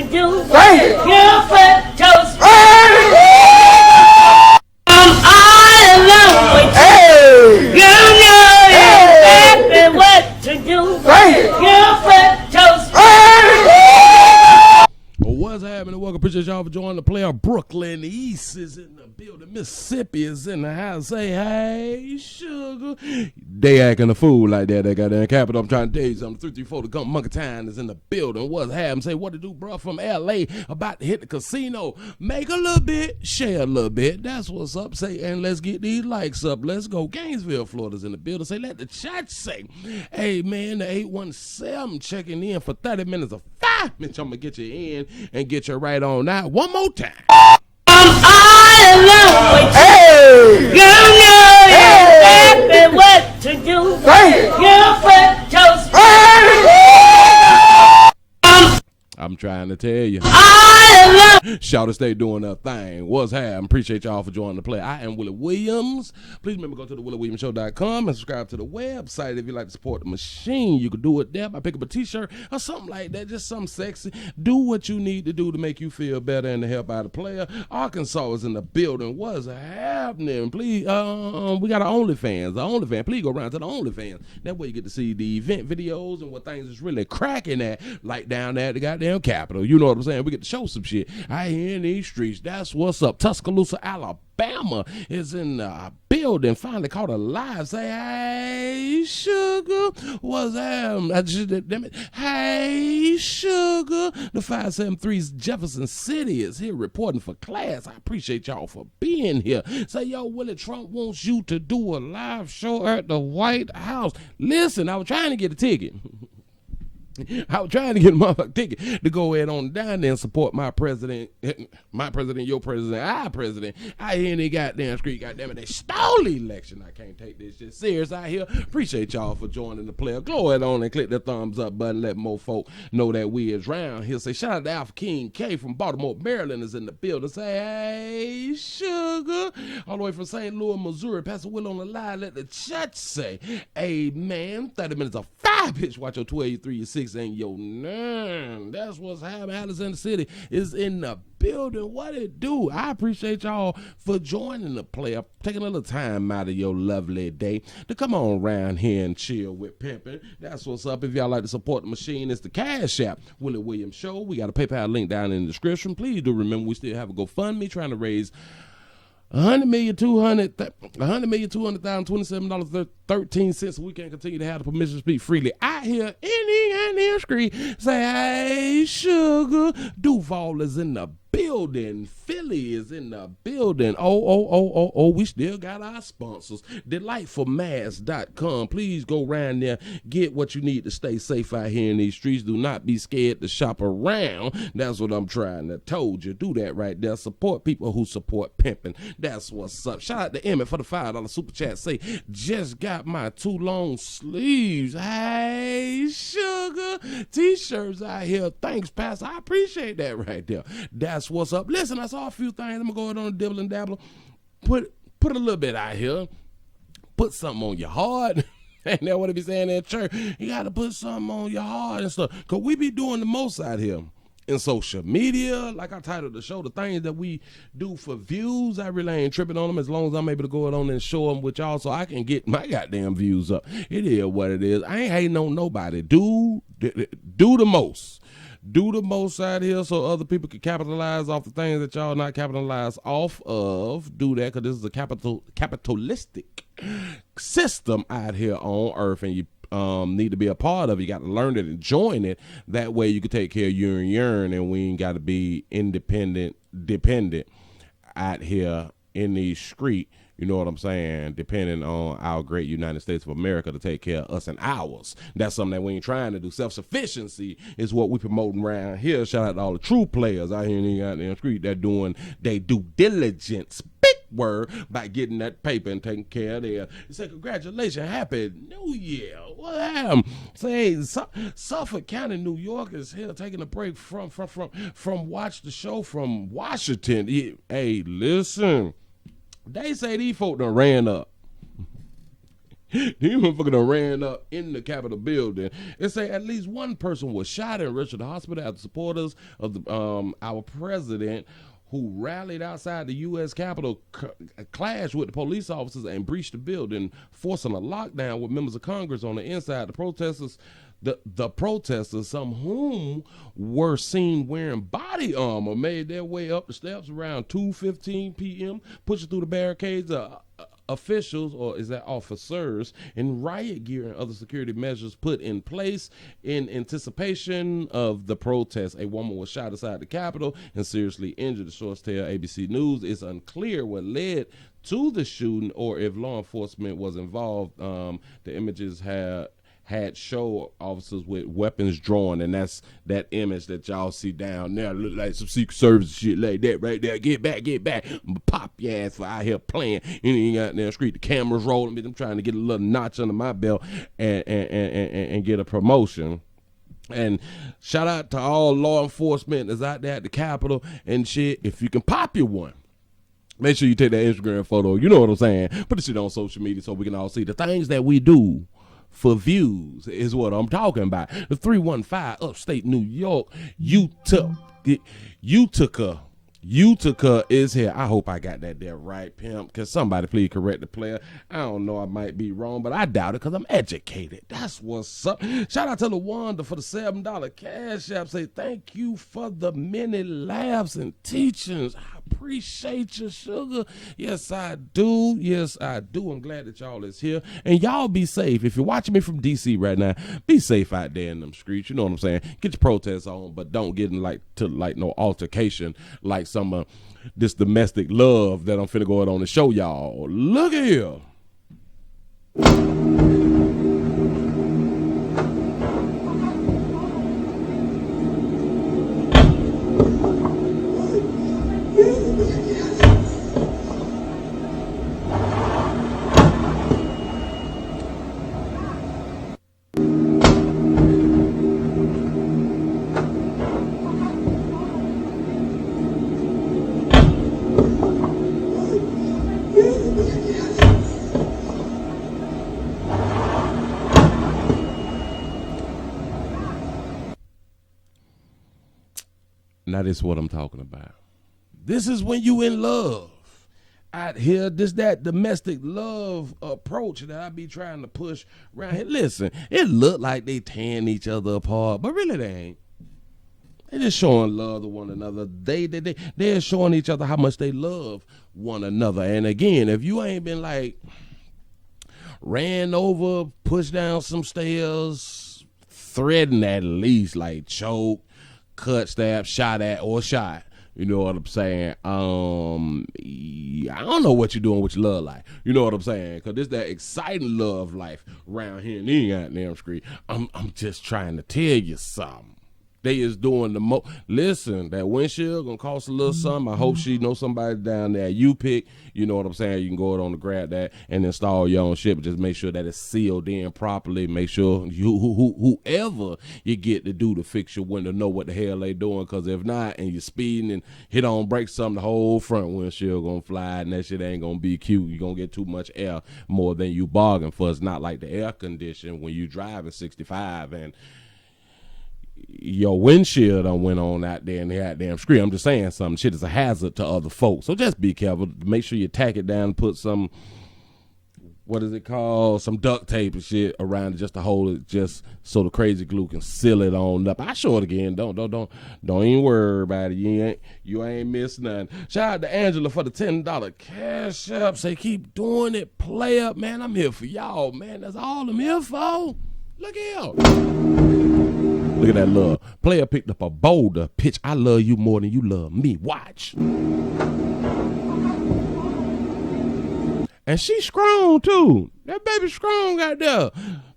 do. You're for toast. I'm all alone with you. You know exactly what to do. You're for toast. What's happening? Welcome. Appreciate y'all for joining the player. Brooklyn East is in the building. Mississippi is in the house. Say, hey, sugar. They acting a fool like that. They got their capital. I'm trying to tell you something. 334 to come. Monkey Town is in the building. What's happening? Say, what to do, bro? From LA. About to hit the casino. Make a little bit. Share a little bit. That's what's up. Say, and let's get these likes up. Let's go. Gainesville, Florida's in the building. Say, let the chat say. Hey, man, the 817 checking in for 30 minutes of 5 minutes. I'm going to get you in and get you right on now. One more time. I'm all alone with you. You know exactly what to do. You're for toast. I'm trying to tell you. Shout out, stay doing their thing. What's happening? Appreciate y'all for joining the play. I am Willie Williams. Please remember to go to the WillieWilliamsShow.com and subscribe to the website. If you'd like to support the machine, you can do it there by picking up a t-shirt or something like that. Just something sexy. Do what you need to do to make you feel better and to help out a player. Arkansas is in the building. What's happening? Please, we got our OnlyFans. The OnlyFans. Please go around to the OnlyFans. That way you get to see the event videos and what things is really cracking at, like down there at the goddamn Capitol. You know what I'm saying? We get to show some shit out here in these streets. That's what's up. Tuscaloosa, Alabama is in the building. Finally caught alive. Say, hey, sugar. What's happening? Hey, sugar. The 573's Jefferson City is here reporting for class. I appreciate y'all for being here. Say, yo, Willie, Trump wants you to do a live show at the White House. Listen, I was trying to get a ticket. I was trying to get a motherfucking ticket to go ahead on down there and support my president, your president, our president. I hear in the goddamn street, goddamn it, they stole the election. I can't take this shit serious out here. Appreciate y'all for joining the player. Go ahead on and click the thumbs up button. Let more folk know that we is round here. Say, shout out to Alpha King K from Baltimore, Maryland is in the building. Say, hey, sugar. All the way from St. Louis, Missouri. Pastor Will on the line. Let the chat say, hey, man, 30 minutes of 5, bitch. Watch your 12, your 3, your 6. And yo, nine. That's what's happening. Alexander City is in the building. What it do? I appreciate y'all for joining the play. Taking a little time out of your lovely day to come on around here and chill with pimping. That's what's up. If y'all like to support the machine, it's the Cash App, Willie Williams Show. We got a PayPal link down in the description. Please do remember we still have a GoFundMe trying to raise $100,200,027.13. We can't continue to have the permission to speak freely out here in the street. Say, hey, sugar. Duval is in the building. Philly is in the building. Oh, we still got our sponsors. Delightfulmass.com. Please go around there, get what you need to stay safe out here in these streets. Do not be scared to shop around. That's what I'm trying to told you. Do that right there. Support people who support pimping. That's what's up. Shout out to Emmett for the $5 super chat. Say, just got my 2 long sleeves. Hey, sugar. T-shirts out here. Thanks, Pastor. I appreciate that right there. That's what's up. Listen, I saw a few things. I'm going to go ahead on and dibble and dabble. Put a little bit out here. Put something on your heart. Ain't that what they be saying in church? You got to put something on your heart and stuff. Because we be doing the most out here. In social media, like I titled the show, the things that we do for views, I really ain't tripping on them as long as I'm able to go on and show them with y'all so I can get my goddamn views up. It is what it is. I ain't hating on nobody. Do the most. Do the most out here so other people can capitalize off the things that y'all not capitalize off of. Do that because this is a capitalistic system out here on earth, and you need to be a part of it. You got to learn it and join it. That way you can take care of your and we ain't got to be dependent out here in the street. You know what I'm saying? Depending on our great United States of America to take care of us and ours. That's something that we ain't trying to do. Self-sufficiency is what we promoting around here. Shout out to all the true players out here in the goddamn street that doing they due diligence. Big word by getting that paper and taking care of their. You say, congratulations, happy New Year. What happened? Say, Suffolk County, New York is here taking a break from watch the show from Washington. Hey, listen. They say these folk done ran up. These motherfuckers done ran up in the Capitol building. It say at least one person was shot and rushed to the hospital after supporters of our president, who rallied outside the U.S. Capitol, clashed with the police officers and breached the building, forcing a lockdown with members of Congress on the inside. The protesters, some whom were seen wearing body armor, made their way up the steps around 2:15 p.m., pushing through the barricades. Officials, or is that officers, in riot gear and other security measures put in place in anticipation of the protest. A woman was shot inside the Capitol and seriously injured. The source tell ABC News it's unclear what led to the shooting or if law enforcement was involved. The images had show officers with weapons drawn, and that's that image that y'all see down there. Look like some Secret Service shit like that right there. Get back. I'm gonna pop your ass for out here playing. You ain't got down the street. The camera's rolling. I'm trying to get a little notch under my belt and get a promotion. And shout out to all law enforcement that's out there at the Capitol and shit. If you can pop your one, make sure you take that Instagram photo. You know what I'm saying? Put the shit on social media so we can all see the things that we do for views is what I'm talking about. The 315 upstate New York, Utica is here. I hope I got that there right, pimp. Can somebody please correct the player? I don't know, I might be wrong, but I doubt it because I'm educated. That's what's up. Shout out to LaWanda for the $7 cash app. Say thank you for the many laughs and teachings. I appreciate you, sugar. Yes, I do. I'm glad that y'all is here. And y'all be safe. If you're watching me from DC right now, be safe out there in them streets. You know what I'm saying? Get your protests on, but don't get in no altercation like some of this domestic love that I'm finna go on to show y'all. Look at here. Now this is what I'm talking about. This is when you in love. Out here, that domestic love approach that I be trying to push around here. Listen, it look like they tearing each other apart, but really they ain't. They just showing love to one another. They're showing each other how much they love one another. And again, if you ain't been like ran over, pushed down some stairs, threatened at least, like choke, cut, stab, shot at, or shot. You know what I'm saying? I don't know what you're doing with your love life. You know what I'm saying? Because this that exciting love life around here in the goddamn street. I'm just trying to tell you something. They is doing the most. Listen, that windshield gonna cost a little something. I hope she knows somebody down there you pick. You know what I'm saying? You can go on to grab that and install your own shit, but just make sure that it's sealed in properly. Make sure whoever you get to do to fix your window know what the hell they doing. Because if not, and you're speeding and hit on brake something, the whole front windshield gonna fly, and that shit ain't gonna be cute. You're gonna get too much air more than you bargained for. It's not like the air condition when you driving 65 and your windshield done went on out there in the goddamn street. I'm just saying something. Shit is a hazard to other folks. So just be careful. Make sure you tack it down and put some, what is it called? Some duct tape and shit around it just to hold it, just so the crazy glue can seal it on up. I show it again. Don't even worry about it. You ain't missed nothing. Shout out to Angela for the $10 cash up. Say keep doing it. Play up, man. I'm here for y'all, man. That's all I'm here for. Look here. Look at that love. Player picked up a boulder. Pitch, I love you more than you love me. Watch. And she strong, too. That baby strong out there.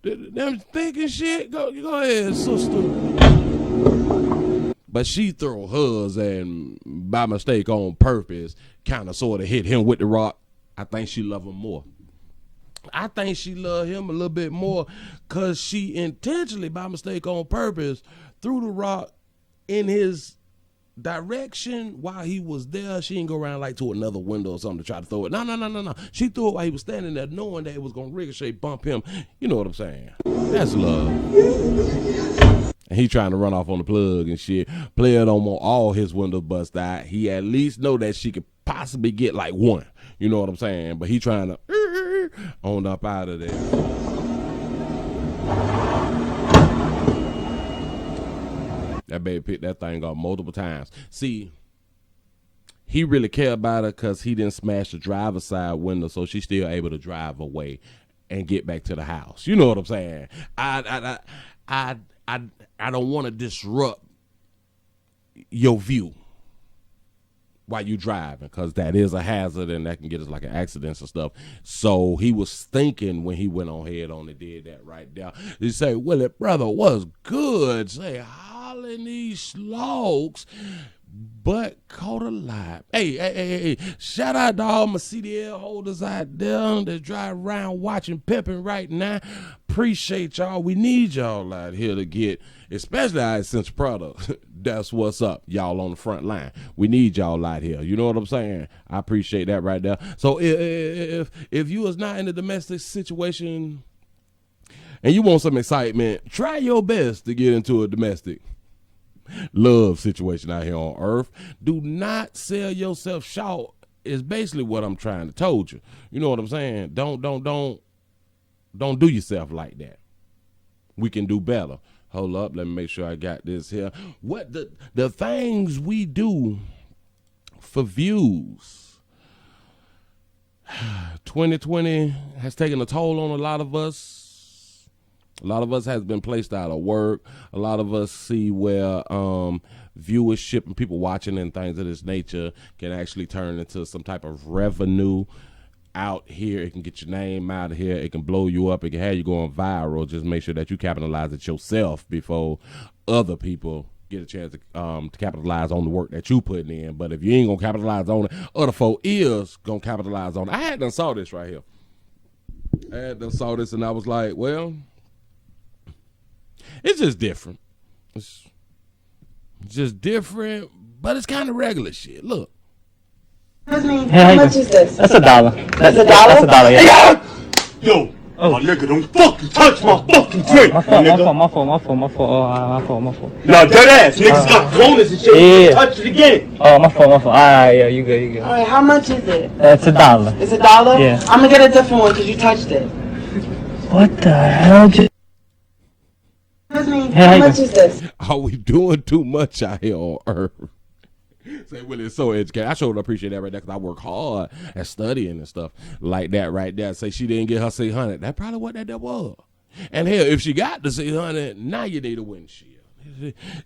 Them thinking shit. Go ahead, sister. But she throw hers and by mistake on purpose kind of sort of hit him with the rock. I think she love him more. I think she loved him a little bit more because she intentionally, by mistake on purpose, threw the rock in his direction while he was there. She didn't go around like to another window or something to try to throw it. No. She threw it while he was standing there, knowing that it was gonna ricochet, bump him. You know what I'm saying? That's love. And he trying to run off on the plug and shit. Player don't want all his windows bust out. He at least know that she could possibly get like one. You know what I'm saying? But he trying to on up out of there. That baby picked that thing up multiple times. See, he really cared about her because he didn't smash the driver's side window, so she's still able to drive away and get back to the house. You know what I'm saying? I don't want to disrupt your view while you driving, because that is a hazard and that can get us like an accidents and stuff. So he was thinking when he went on head on and did that right there. He say, Willie, brother, was good. Say, hollering these slugs, but caught a lie. Hey, shout out to all my CDL holders out there that drive around watching pimping right now. Appreciate y'all. We need y'all out here to get, especially our essential product. That's what's up, y'all on the front line. We need y'all out here. You know what I'm saying? I appreciate that right there. So if you is not in a domestic situation and you want some excitement, try your best to get into a domestic love situation out here on earth. Do not sell yourself short is basically what I'm trying to told you. You know what I'm saying? Don't do yourself like that. We can do better. Hold up, let me make sure I got this here. What the things we do for views. 2020 has taken a toll on a lot of us. A lot of us has been placed out of work. A lot of us see where viewership and people watching and things of this nature can actually turn into some type of revenue out here. It can get your name out of here. It can blow you up. It can have you going viral. Just make sure that you capitalize it yourself before other people get a chance to capitalize on the work that you putting in. But if you ain't gonna capitalize on it, other folk is gonna capitalize on it. I had done saw this right here. And I was like, well, it's just different. It's just different, but it's kind of regular shit. Look. Excuse me, how much is this? That's $1. That's $1? That's $1, yeah. Yo, my nigga, don't fucking touch my fucking drink, My fault. Nah, dead ass. Niggas got bonus and shit. Yeah. Touch it again. Oh, my fault. Alright, yeah, you good. Alright, how much is it? It's $1. It's $1? Yeah. I'm gonna get a different one because you touched it. What the hell? Excuse me, how much is this? Are we doing too much out here on earth? Say, Willie, it's so educated. I sure appreciate that right there because I work hard at studying and stuff like that right there. Say she didn't get her 600. That's probably what that was. And hell, if she got the 600, now you need a windshield.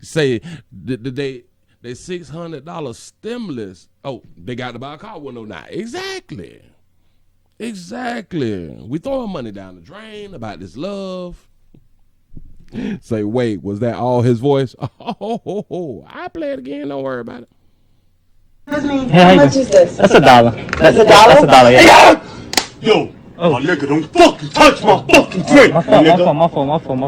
Say they $600 stimulus. Oh, they got to buy a car window now. Exactly. We throwing money down the drain about this love. Say, wait, was that all his voice? Oh, I play it again. Don't worry about it. Excuse me, how much is this? That's $1. That's $1? That's $1, yeah. Yo, my nigga, don't fucking touch my fucking drink, My nigga.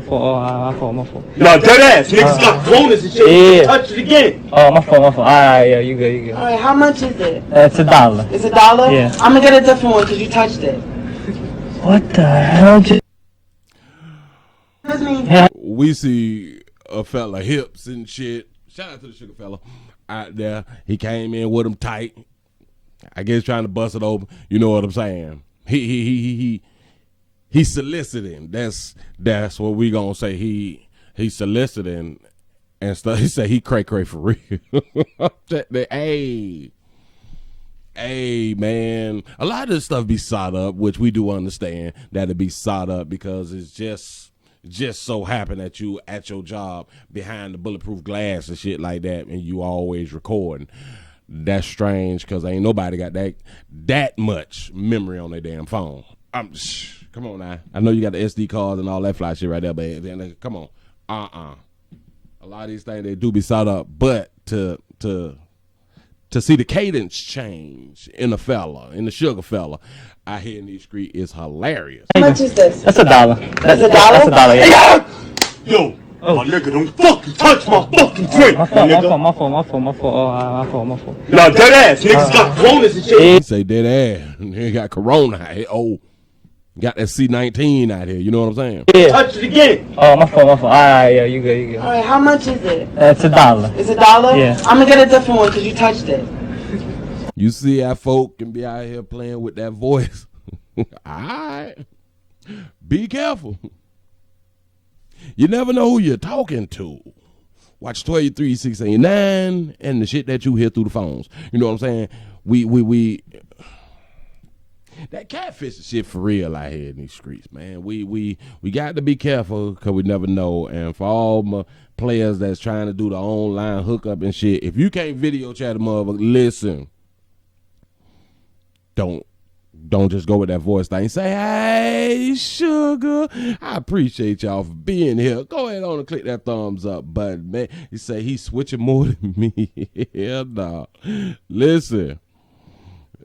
fault. Nah, dead ass. Niggas got bonus and shit. Yeah. Touch it again. Oh, my fault. Alright, yeah, you good. Alright, how much is it? It's $1. It's $1? Yeah. I'm gonna get a different one because you touched it. What the hell? Excuse me. We see a fella hips and shit. Shout out to the sugar fella out there. He came in with them tight. I guess trying to bust it open. You know what I'm saying? He soliciting. That's what we gonna say. He soliciting and stuff. He said he cray for real. Hey man, a lot of this stuff be sought up, which we do understand that it be sought up because it's just so happen that you at your job behind the bulletproof glass and shit like that, and you always recording. That's strange because ain't nobody got that much memory on their damn phone. Come on now. I know you got the SD cards and all that fly shit right there, but then come on. A lot of these things, they do be sought up, but to see the cadence change in the sugar fella out here in these streets is hilarious. How much is this? That's $1. That's $1? That's $1, yeah. Yo, My nigga, don't fucking touch my fucking drink, my nigga. My fault. Nah, dead ass. Niggas got coronas and shit. He say dead ass. He got corona out here. Oh, got that C19 out here. You know what I'm saying? Yeah. Touch it again. Oh, my fault. Alright, yeah, you good. All right, how much is it? It's $1. It's $1? Yeah. I'm gonna get a different one because you touched it. You see how folk can be out here playing with that voice. All right. Be careful. You never know who you're talking to. Watch 123689 and the shit that you hear through the phones. You know what I'm saying? We that catfish shit for real out here in these streets, man. We got to be careful because we never know. And for all my players that's trying to do the online hookup and shit, if you can't video chat a motherfucker, listen. Don't just go with that voice thing. Say, hey, sugar. I appreciate y'all for being here. Go ahead on and click that thumbs up button, man. You say he's switching more than me. Hell no. Listen.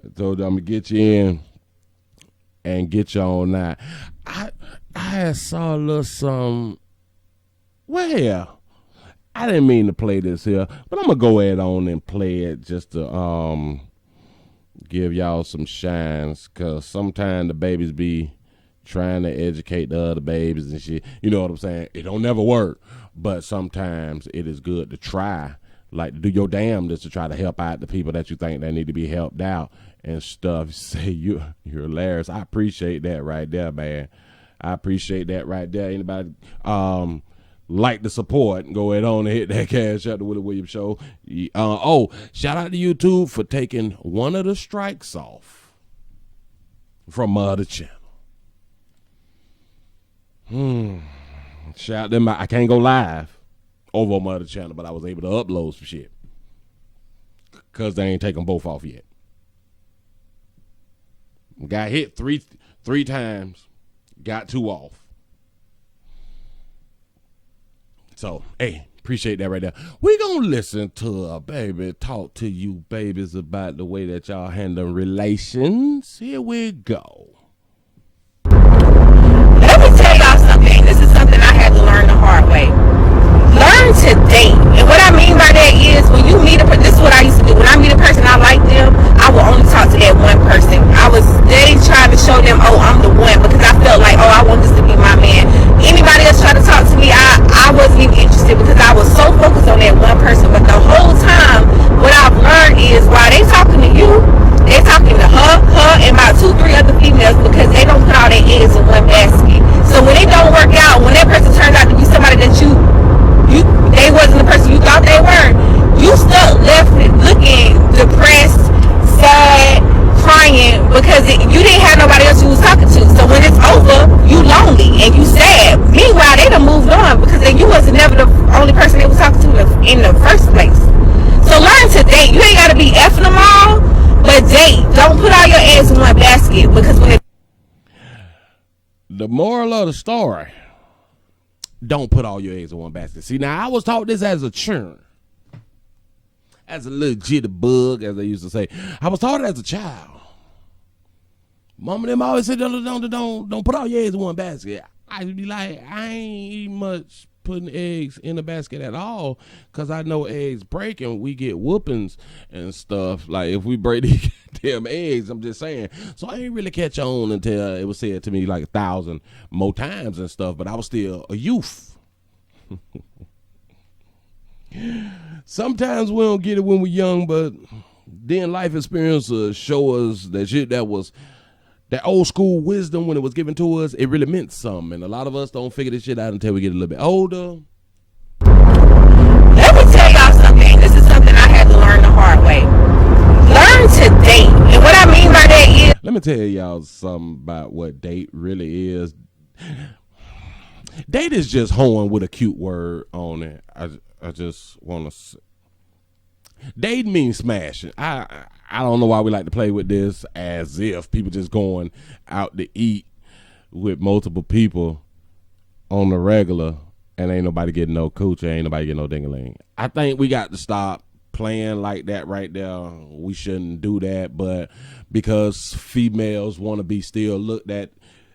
I told you I'm going to get you in and get you on that. I saw a little something. Well, I didn't mean to play this here, but I'm going to go ahead on and play it just to give y'all some shines, because sometimes the babies be trying to educate the other babies and shit. You know what I'm saying? It don't never work, but sometimes it is good to try, like to do your damnedest to try to help out the people that you think they need to be helped out and stuff. Say you're hilarious. I appreciate that right there, man. I appreciate that right there. Anybody like the support, go ahead on and hit that cash out the Willie Williams Show. Shout out to YouTube for taking one of the strikes off from my other channel. Shout them out. I can't go live over on my other channel, but I was able to upload some shit because they ain't taken both off yet. Got hit three times, got 2 off. So, hey, appreciate that right there. We gonna listen to a baby talk to you babies about the way that y'all handle relations. Here we go. Let me tell y'all something. This is something I had to learn the hard way. Learn to date. And what I mean by that is when you meet a person, this is what I used to do. When I meet a person I like them, I will only talk to that one person. I was steady trying to show them, oh, I'm the one, because I felt like, oh, I want this to be my man. Anybody else try to talk to me, I wasn't even interested because I was so focused on that one person. But the whole time, what I've learned is while they talking to you, they talking to her, and about 2, 3 other females because they don't put all their eggs in one basket. So when it don't work out, when that person turns out to be somebody that they wasn't the person you thought they were, you stuck left looking depressed, sad, crying because you didn't have nobody else you was talking to. So when it's over, you lonely and you sad. Meanwhile, they done moved on because you wasn't never the only person they was talking to in the first place. So learn to date. You ain't got to be effing them all, but date. Don't put all your eggs in one basket because when The moral of the story, don't put all your eggs in one basket. See, now I was taught this as a churn, as a little jitterbug, as they used to say. I was taught it as a child. Mama them always said, don't put all your eggs in one basket. I'd be like, I ain't eating much putting eggs in a basket at all, because I know eggs break and we get whoopings and stuff. Like if we break these damn eggs, I'm just saying. So I ain't really catch on until it was said to me like 1,000 more times and stuff, but I was still a youth. Sometimes we don't get it when we're young, but then life experiences show us that shit that was that old school wisdom when it was given to us, it really meant something. And a lot of us don't figure this shit out until we get a little bit older. Let me tell y'all something. This is something I had to learn the hard way. Learn to date. And what I mean by that is, let me tell y'all something about what date really is. Date is just hoeing with a cute word on it. I just want to. Date means smashing. I don't know why we like to play with this as if people just going out to eat with multiple people on the regular and ain't nobody getting no coochie, ain't nobody getting no ding-a-ling. I think we got to stop playing like that right there. We shouldn't do that, but because females want to be still looked at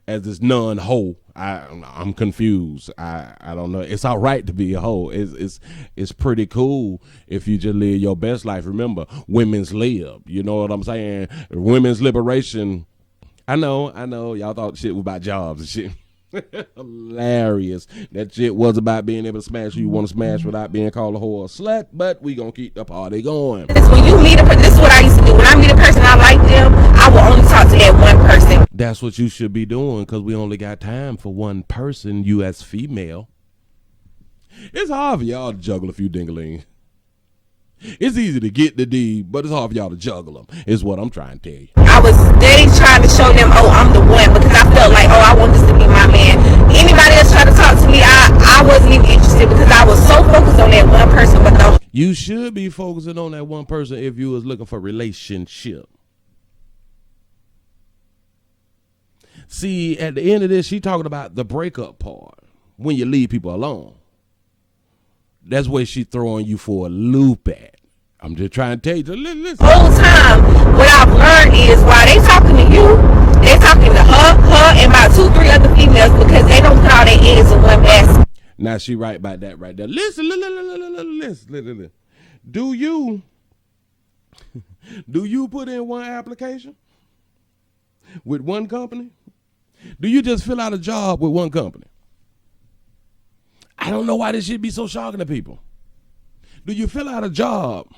as this non-hoe. I'm confused. I don't know. It's all right to be a hoe. It's pretty cool if you just live your best life. Remember, women's lib. You know what I'm saying? Women's liberation. I know. Y'all thought shit was about jobs and shit. Hilarious. That shit was about being able to smash who you want to smash without being called a whore or slut, but we gonna keep the party going. When you meet a person, this is what I used to do. When I meet a person I like them, I will only talk to that one person. That's what you should be doing, because we only got time for one person, you as female. It's hard for y'all to juggle a few dinglings. It's easy to get the D, but it's hard for y'all to juggle them, is what I'm trying to tell you. I was steady trying to show them, oh, I'm the one, because I felt like, oh, I want this to be my man. Anybody else try to talk to me, I wasn't even interested, because I was so focused on that one person. But no. You should be focusing on that one person if you was looking for a relationship. See, at the end of this, she talking about the breakup part, when you leave people alone. That's where she throwing you for a loop at. I'm just trying to tell you. Listen. The whole time, what I've learned is while they talking to you, they talking to her, and about 2-3 other females, because they don't put all their eggs in one basket. Now she right about that right there. Listen. Do you put in one application with one company? Do you just fill out a job with one company? I don't know why this shit be so shocking to people. Do you fill out a job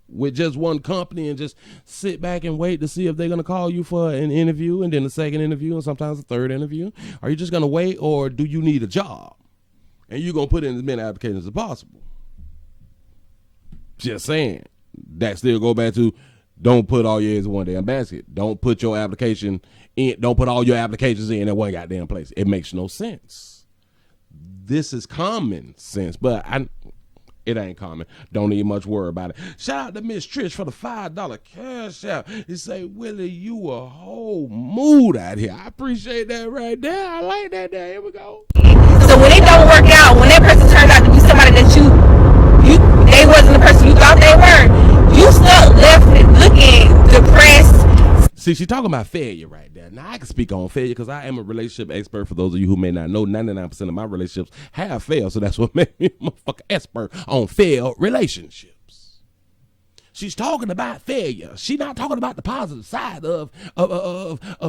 with just one company and just sit back and wait to see if they're going to call you for an interview, and then a second interview, and sometimes a third interview? Are you just going to wait, or do you need a job and you're going to put in as many applications as possible? Just saying. That still go back to, don't put all your eggs in one damn basket. Don't put your application in. Don't put all your applications in one goddamn place. It makes no sense. This is common sense, but it ain't common. Don't need much worry about it. Shout out to Miss Trish for the $5 cash out. He say, Willie, you a whole mood out here. I appreciate that right there. I like that there. Here we go. So when it don't work out, when that person turns out to be somebody that they wasn't the person you thought they were, you stuck left looking depressed. See, she's talking about failure right there. Now, I can speak on failure because I am a relationship expert. For those of you who may not know, 99% of my relationships have failed. So that's what made me a motherfucking expert on failed relationships. She's talking about failure. She's not talking about the positive side of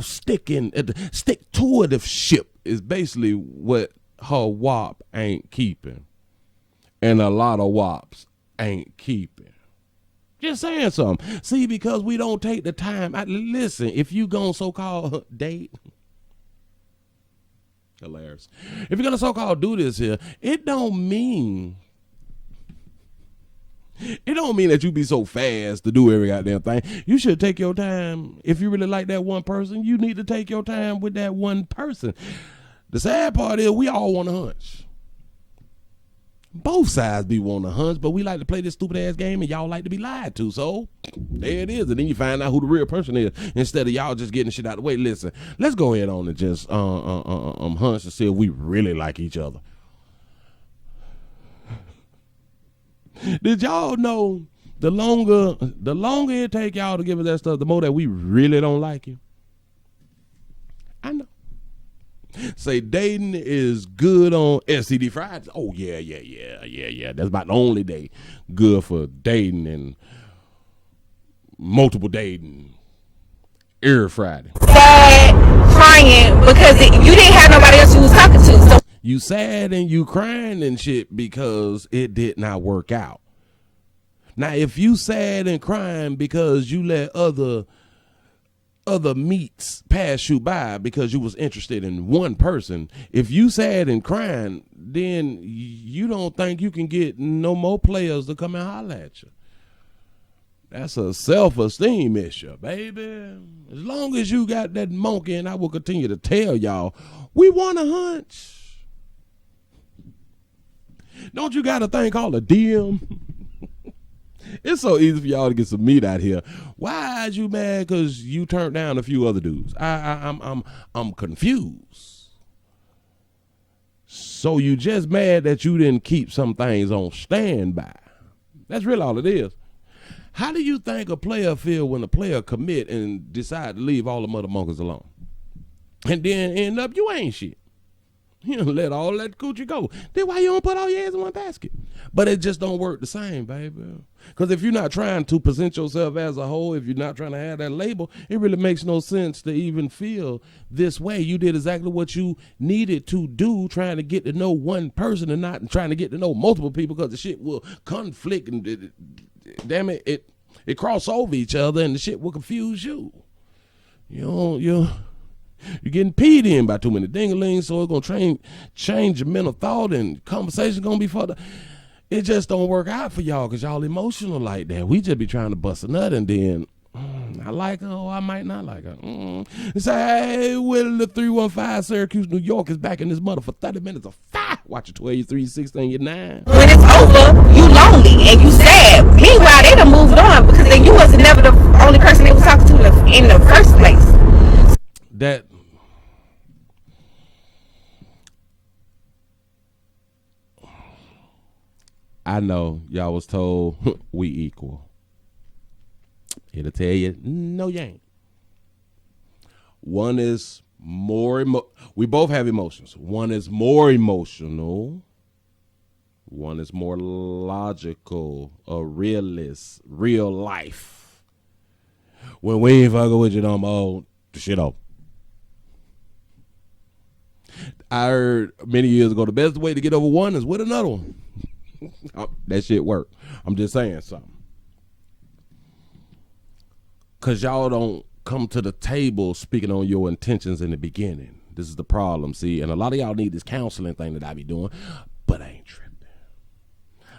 sticking. Stick-to-itive-ship is basically what her WAP ain't keeping. And a lot of WAPs ain't keeping. Just saying something. See, because we don't take the time. Listen, if you gonna so-called date, hilarious. If you're gonna so-called do this here, it don't mean that you be so fast to do every goddamn thing. You should take your time. If you really like that one person, you need to take your time with that one person. The sad part is we all want to hunch. Both sides be wanting to hunch, but we like to play this stupid ass game, and y'all like to be lied to. So there it is, and then you find out who the real person is instead of y'all just getting shit out of the way. Listen, let's go ahead on and just hunch to see if we really like each other. Did y'all know the longer it take y'all to give us that stuff, the more that we really don't like you? I know. Say dating is good on STD Fridays. Oh, yeah. That's about the only day good for dating and multiple dating. Every Friday. Sad, crying, because you didn't have nobody else you was talking to. So you sad and you crying and shit because it did not work out. Now, if you sad and crying because you let other meets pass you by because you was interested in one person, if you sad and crying, then you don't think you can get no more players to come and holler at you. That's a self-esteem issue, baby. As long as you got that monkey, and I will continue to tell y'all, we want to hunch. Don't you got a thing called a DM? It's so easy for y'all to get some meat out here. Why is you mad because you turned down a few other dudes? I'm confused. So you just mad that you didn't keep some things on standby. That's really all it is. How do you think a player feel when a player commit and decide to leave all the mother monkeys alone? and then end up you ain't shit. You don't let all that coochie go. Then why you don't put all your eggs in one basket? But it just don't work the same, baby. Because if you're not trying to present yourself as a whole, if you're not trying to have that label, it really makes no sense to even feel this way. You did exactly what you needed to do, trying to get to know one person and not trying to get to know multiple people, because the shit will conflict and damn it, it cross over each other and the shit will confuse you. You're getting peed in by too many ding-a-lings, so it's gonna change your mental thought and conversation gonna be fucked up. It just don't work out for y'all because y'all emotional like that. We just be trying to bust a nut and then I like her or I might not like her. Say, hey, Willie, the 315 Syracuse, New York is back in this mother for 30 minutes of fire. Watch your 12, your 3, 16, your 9. When it's over, you lonely and you sad. Meanwhile, they done moved on because then you wasn't never the only person they was talking to in the first place. That I know y'all was told we equal. It'll tell you, no, you ain't. One is more we both have emotions. One is more emotional. One is more logical, a realist, real life. When we ain't fucking with you no more, the shit up. I heard many years ago the best way to get over one is with another one. That shit work. I'm just saying something. Cause y'all don't come to the table speaking on your intentions in the beginning. This is the problem, see? And a lot of y'all need this counseling thing that I be doing, but I ain't tripping.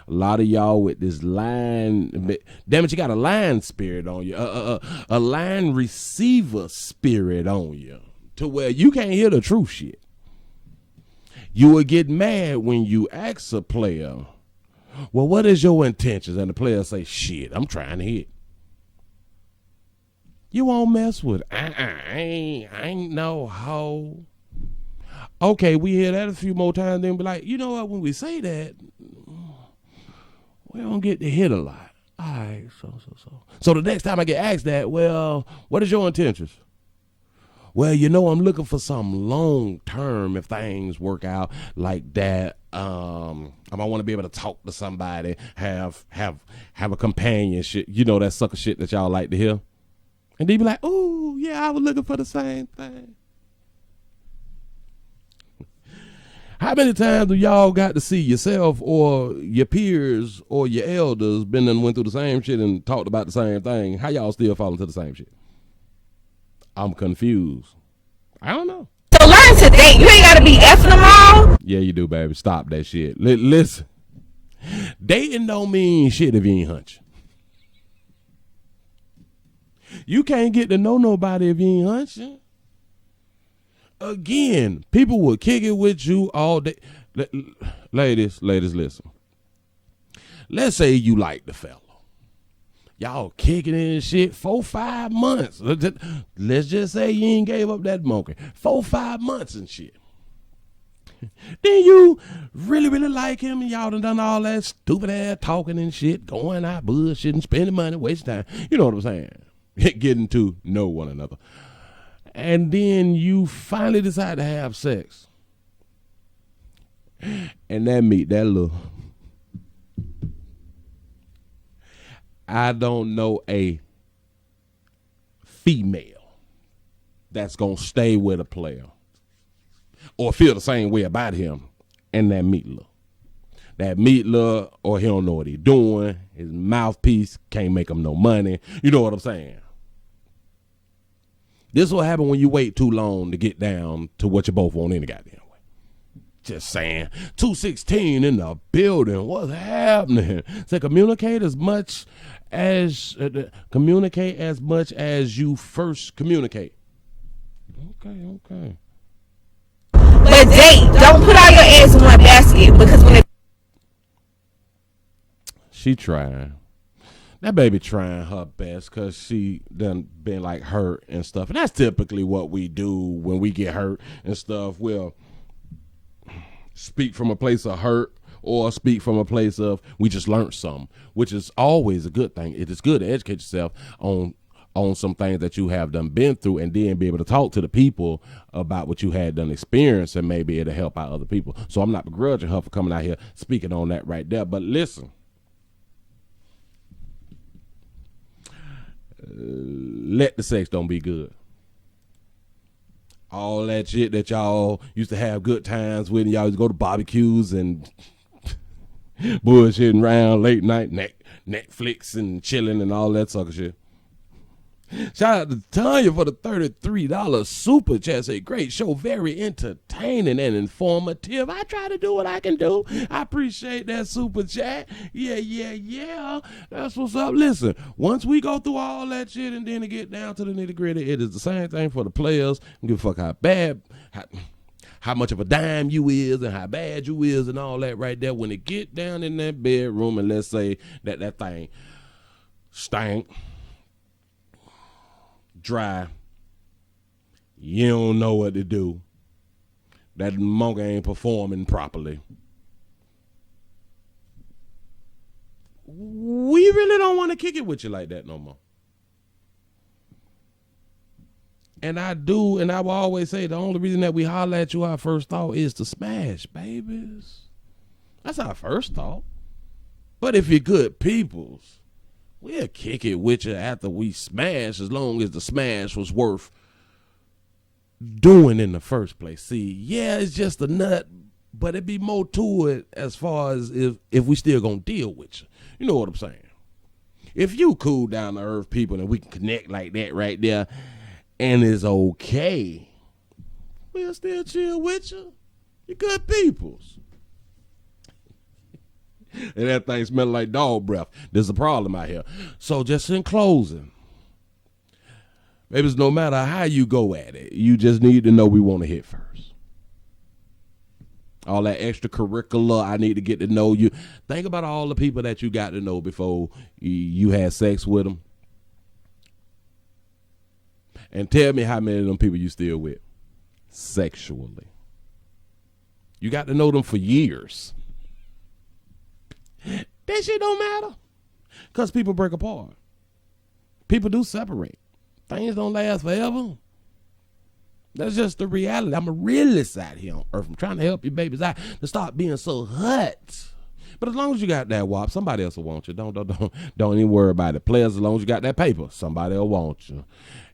A lot of y'all with this line, damn it, you got a line spirit on you, a line receiver spirit on you, to where you can't hear the truth shit. You will get mad when you ask a player, well, what is your intentions? And the player say, shit, I'm trying to hit. You won't mess with it. I ain't no hoe. Okay, we hear that a few more times, then be like, you know what, when we say that, we don't get to hit a lot. All right, so the next time I get asked that, well, what is your intentions? Well, I'm looking for some long term if things work out like that. I might want to be able to talk to somebody, have a companionship, that sucker shit that y'all like to hear. And they be like, oh, yeah, I was looking for the same thing. How many times do y'all got to see yourself or your peers or your elders been and went through the same shit and talked about the same thing? How y'all still fall into the same shit? I'm confused. I don't know. So learn to date. You ain't got to be effing them all. Yeah, you do, baby. Stop that shit. Listen, dating don't mean shit if you ain't hunch. You can't get to know nobody if you ain't hunching. Again, people will kick it with you all day. Ladies, listen. Let's say you like the fella. Y'all kicking it and shit 4-5 months. Let's just say you ain't gave up that monkey. 4-5 months and shit. Then you really, really like him and y'all done all that stupid ass talking and shit, going out bullshitting, spending money, wasting time. You know what I'm saying? Getting to know one another. And then you finally decide to have sex. And that little... I don't know a female that's going to stay with a player or feel the same way about him and that meatloaf. That meatloaf, or he don't know what he's doing. His mouthpiece can't make him no money. You know what I'm saying? This will happen when you wait too long to get down to what you both want any goddamn way. Just saying. 216 in the building. What's happening? So communicate as much as you first communicate. Okay. But date. Don't put all your eggs in one basket, because when she trying. That baby trying her best because she done been like hurt and stuff. And that's typically what we do when we get hurt and stuff. We'll speak from a place of hurt or speak from a place of we just learned something, which is always a good thing. It is good to educate yourself on on some things that you have done been through, and then be able to talk to the people about what you had done experienced, and maybe it'll help out other people. So I'm not begrudging her for coming out here speaking on that right there. But listen, let the sex don't be good. All that shit that y'all used to have good times with, and y'all used to go to barbecues and bullshitting around late night, Netflix and chilling and all that sucker shit. Shout out to Tanya for the $33 super chat. Say, great show, very entertaining and informative. I try to do what I can do. I appreciate that super chat. Yeah. That's what's up. Listen, once we go through all that shit and then to get down to the nitty gritty, it is the same thing for the players. Don't give a fuck how much of a dime you is and how bad you is and all that right there. When it get down in that bedroom and let's say that thing stank, dry, you don't know what to do, that monkey ain't performing properly, we really don't want to kick it with you like that no more. And I do, and I will always say the only reason that we holler at you, our first thought is to smash, babies. That's our first thought. But if you're good peoples, we'll kick it with you after we smash, as long as the smash was worth doing in the first place. See, yeah, it's just a nut, but it'd be more to it as far as if we still gonna deal with you. You know what I'm saying? If you cool down to earth people and we can connect like that right there, and it's okay, we'll still chill with you. You're good peoples. And that thing smelling like dog breath. There's a problem out here. So just in closing, babies, no matter how you go at it, you just need to know we want to hit first. All that extracurricular, I need to get to know you. Think about all the people that you got to know before you had sex with them. And tell me how many of them people you still with sexually. You got to know them for years. That shit don't matter. Because people break apart. People do separate. Things don't last forever. That's just the reality. I'm a realist out here on earth. I'm trying to help you babies out to stop being so hot. But as long as you got that wop, somebody else will want you. Don't even worry about it. Players, as long as you got that paper, somebody will want you.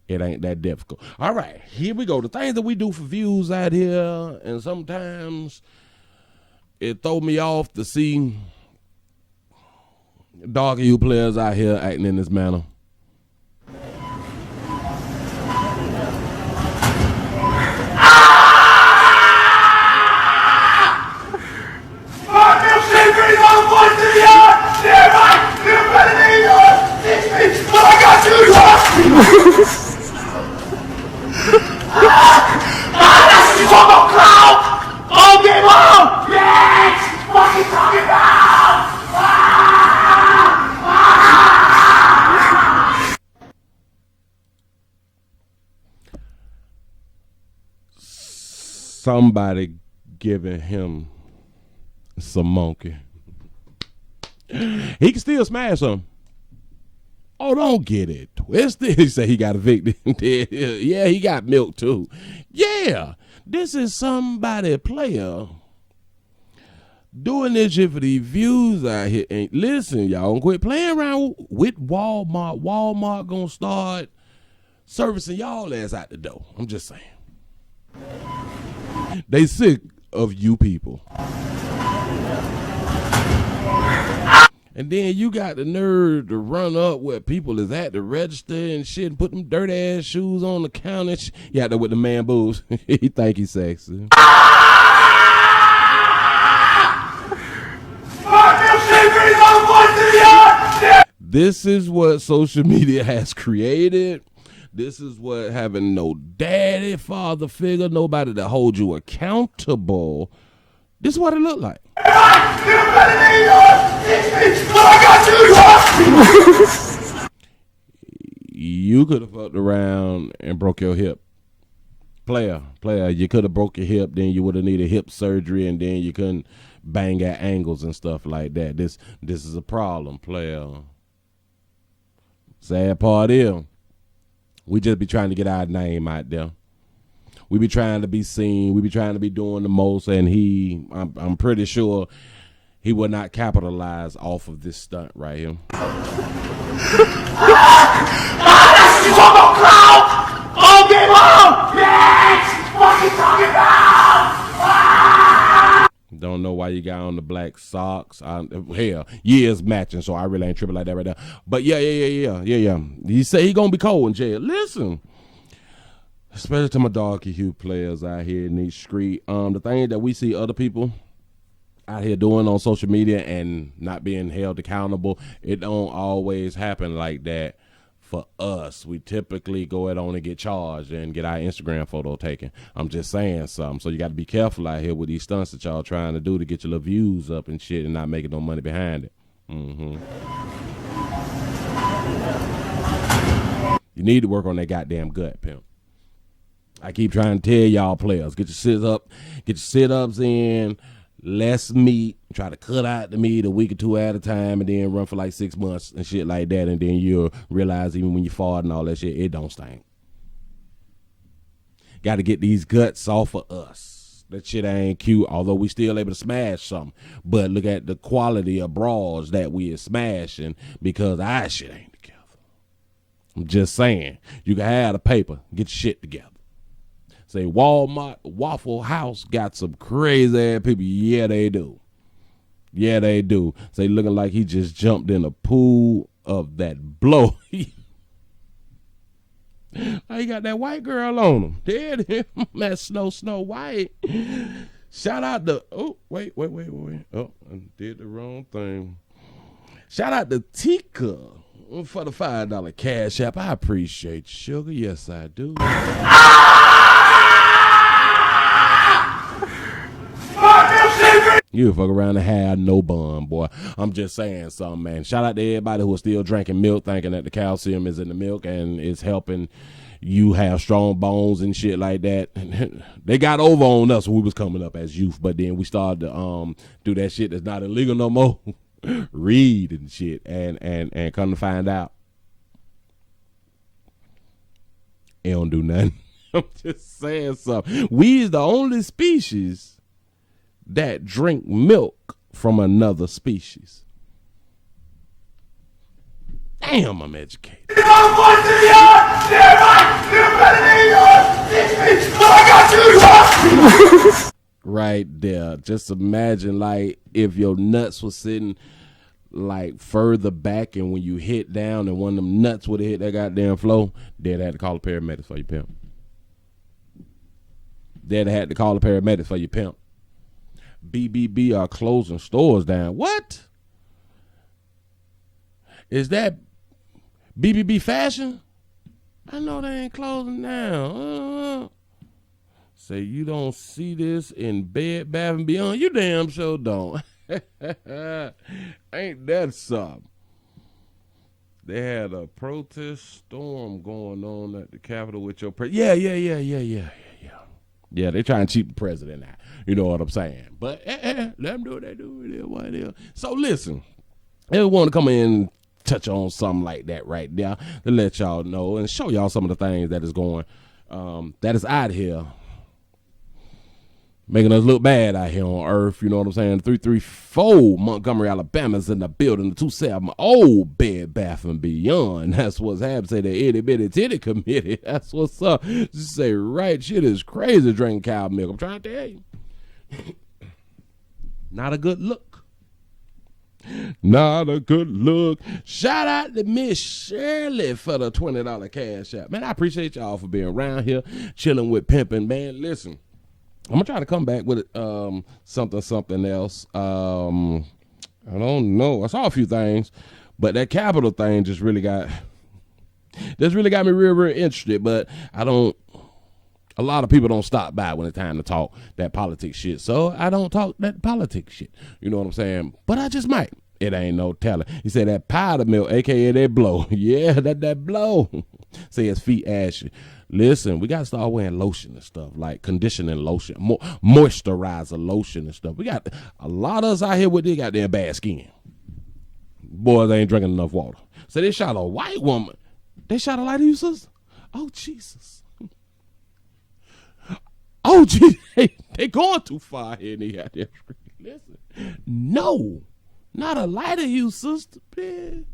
It ain't that difficult. All right, here we go. The things that we do for views out here, and sometimes it throw me off to see dog you players out here acting in this manner. Somebody giving him some monkey. He can still smash him. Oh, don't get it twisted. He said he got evicted. Yeah, he got milk too. Yeah, this is somebody player doing this shit for these views out here. And listen, y'all, don't quit playing around with Walmart. Walmart gonna start servicing y'all ass out the door. I'm just saying. They sick of you people. And then you got the nerve to run up where people is at the register and shit and put them dirty ass shoes on the counter. You out there with the man boobs. He think he's sexy. This is what social media has created. This is what having no daddy, father figure, nobody to hold you accountable. This is what it looked like. You could have fucked around and broke your hip. Player, you could have broke your hip, then you would have needed hip surgery, and then you couldn't bang at angles and stuff like that. This is a problem, player. Sad part is, We just be trying to get our name out there. We be trying to be seen. We be trying to be doing the most, and I'm pretty sure he will not capitalize off of this stunt right here. You talking about clown? Oh, get on! Bitch! What you talking about? Don't know why you got on the black socks. Hell, years matching, so I really ain't tripping like that right now. But yeah. He say he gonna be cold in jail. Listen, especially to my darky hue players out here in these streets. The thing that we see other people out here doing on social media and not being held accountable, it don't always happen like that. For us, we typically go ahead on and get charged and get our Instagram photo taken. I'm just saying something. So you got to be careful out here with these stunts that y'all trying to do to get your little views up and shit and not making no money behind it. You need to work on that goddamn gut, pimp. I keep trying to tell y'all players, get your sit-ups in, less meat, try to cut out the meat a week or two at a time, and then run for like 6 months and shit like that, and then you'll realize even when you fart and all that shit, it don't stink. Got to get these guts off of us. That shit ain't cute, although we still able to smash something. But look at the quality of bras that we is smashing because our shit ain't together. I'm just saying, you can have the paper, get your shit together. Say Walmart Waffle House got some crazy ass people. Yeah, they do. Yeah, they do. Say looking like he just jumped in a pool of that blow. He got that white girl on him. Dead him. That Snow White. Shout out to, oh, wait. Oh, I did the wrong thing. Shout out to Tika for the $5 cash app. I appreciate you, sugar. Yes, I do. You fuck around and have no bun, boy. I'm just saying something, man. Shout out to everybody who is still drinking milk, thinking that the calcium is in the milk and it's helping you have strong bones and shit like that. They got over on us when we was coming up as youth, but then we started to do that shit that's not illegal no more. Read and shit, and come to find out, it don't do nothing. I'm just saying something. We is the only species that drink milk from another species. Damn, I'm educated. Right there. Just imagine, like, if your nuts was sitting like further back, and when you hit down and one of them nuts would have hit that goddamn floor, they'd have to call the paramedics for your pimp. They'd have to call the paramedics for your pimp. BBB are closing stores down. What? Is that BBB fashion? I know they ain't closing down. Say you don't see this in Bed Bath & Beyond. You damn sure don't. Ain't that something? They had a protest storm going on at the Capitol with your president. Yeah, they trying to cheat the president out. You know what I'm saying? But let them do what they do. It is what it is. So listen, if you want to come in and touch on something like that right there to let y'all know and show y'all some of the things that is going, that is out here, making us look bad out here on earth. You know what I'm saying? 334 Montgomery, Alabama's in the building. The 27 old Bed Bath & Beyond. That's what's happening. Say the itty bitty titty committee. That's what's up. Just say right shit is crazy drinking cow milk. I'm trying to tell you. Not a good look. Not a good look. Shout out to Miss Shirley for the $20 cash app. Man, I appreciate y'all for being around here, chilling with pimping. Man, listen, I'm gonna try to come back with something else. I don't know. I saw a few things, but that Capitol thing just really got me real interested. But a lot of people don't stop by when it's time to talk that politics shit. So I don't talk that politics shit. You know what I'm saying? But I just might. It ain't no telling. He said that powder milk, a.k.a. that blow. Yeah, that blow. Say his feet ashy. Listen, we got to start wearing lotion and stuff, like conditioning lotion, moisturizer lotion and stuff. We got a lot of us out here with this goddamn bad skin. Boys ain't drinking enough water. So they shot a white woman. They shot a light of you, sister? Oh, Jesus. Oh, Jesus. They going too far here in the goddamn screen. Listen. No. Not a light of you, sister. Man.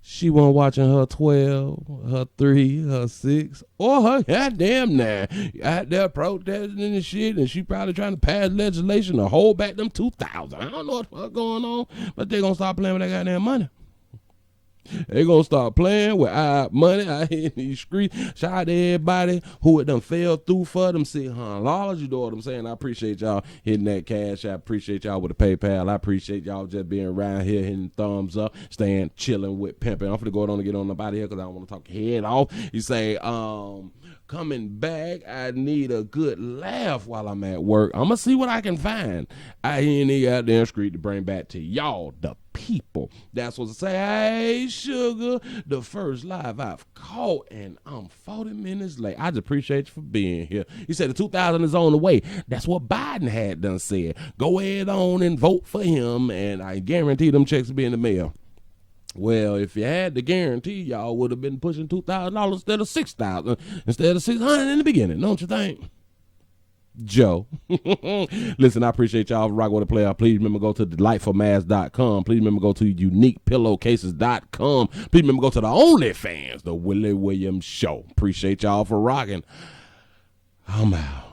She wasn't watching her 12, her 3, her 6, or her goddamn 9. Out there protesting and shit, and she probably trying to pass legislation to hold back them 2,000. I don't know what the fuck going on, but they gonna start playing with that goddamn money. They gonna start playing with our money out here in these streets. Shout out to everybody who it done fell through for them $600. You know what I'm saying? I appreciate y'all hitting that cash. I appreciate y'all with the PayPal. I appreciate y'all just being around here hitting thumbs up, staying chilling with pimping. I'm finna go on and get on up out of here because I don't want to talk your head off. You say, coming back, I need a good laugh while I'm at work. I'm gonna see what I can find out here in the goddamn street to bring back to y'all, the people. That's what I say. Hey, sugar, the first live I've caught, and I'm 40 minutes late. I just appreciate you for being here. He said the 2,000 is on the way. That's what Biden had done said. Go ahead on and vote for him, and I guarantee them checks will be in the mail. Well, if you had the guarantee, y'all would have been pushing $2,000 instead of $6,000, instead of $600 in the beginning, don't you think? Joe. Listen, I appreciate y'all for rocking with the player. Please remember go to delightfulmask.com. Please remember go to uniquepillowcases.com. Please remember go to the OnlyFans, the Willie Williams Show. Appreciate y'all for rocking. I'm out.